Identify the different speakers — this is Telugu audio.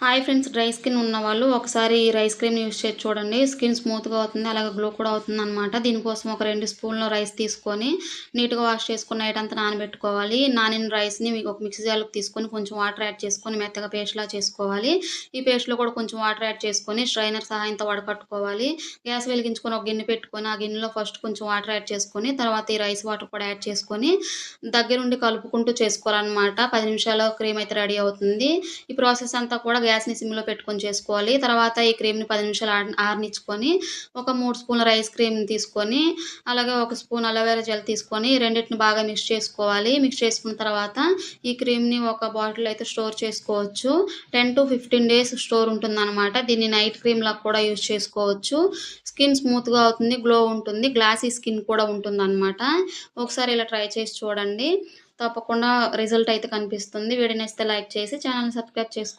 Speaker 1: హాయ్ ఫ్రెండ్స్, డ్రై స్కిన్ ఉన్నవాళ్ళు ఒకసారి ఈ రైస్ క్రీమ్‌ని యూజ్ చేసి చూడండి. స్కిన్ స్మూత్‌గా అవుతుంది. అలాగే గ్లో కూడా అవుతుందనమాట. దీనికోసం ఒక 2 స్పూన్ల రైస్ తీసుకొని నీట్‌గా వాష్ చేసుకొని నైట్ అంతా నానబెట్టుకోవాలి. నానిన రైస్‌ని మీకు ఒక మిక్సీ జార్‌లోకి తీసుకొని కొంచెం వాటర్ యాడ్ చేసుకొని మెత్తగా పేస్ట్‌లా చేసుకోవాలి. ఈ పేస్ట్‌లో కూడా కొంచెం వాటర్ యాడ్ చేసుకొని స్ట్రైనర్ సహాయంతో వడకట్టుకోవాలి. గ్యాస్ వెలిగించుకొని ఒక గిన్నె పెట్టుకొని ఆ గిన్నెలో ఫస్ట్ కొంచెం వాటర్ యాడ్ చేసుకొని తర్వాత ఈ రైస్ వాటర్ కూడా యాడ్ చేసుకొని దగ్గరుండి కలుపుకుంటూ చేసుకోవాలనమాట. 10 నిమిషాల్లో క్రీమ్ అయితే రెడీ అవుతుంది. ఈ ప్రాసెస్ అంతా కూడా గ్యాస్‌ని సిమ్‌లో పెట్టుకొని చేసుకోవాలి. తర్వాత ఈ క్రీమ్‌ని 10 నిమిషాలు ఆరనిచ్చుకొని ఒక 3 స్పూన్ల రైస్ క్రీమ్‌ని తీసుకొని, అలాగే ఒక స్పూన్ అలోవెరా జెల్ తీసుకొని రెండిటిని బాగా మిక్స్ చేసుకోవాలి. మిక్స్ చేసుకున్న తర్వాత ఈ క్రీమ్‌ని ఒక బాటిల్‌లో అయితే స్టోర్ చేసుకోవచ్చు. 10-15 డేస్ స్టోర్ ఉంటుందనమాట. దీన్ని నైట్ క్రీమ్‌లా కూడా యూజ్ చేసుకోవచ్చు. స్కిన్ స్మూత్‌గా అవుతుంది. గ్లో ఉంటుంది. గ్లాసీ స్కిన్ కూడా ఉంటుందనమాట. ఒకసారి ఇలా ట్రై చేసి చూడండి. తప్పకుండా రిజల్ట్ అయితే కనిపిస్తుంది. వీడియో నచ్చితే లైక్ చేసి ఛానెల్‌ని సబ్స్క్రైబ్ చేసుకోండి.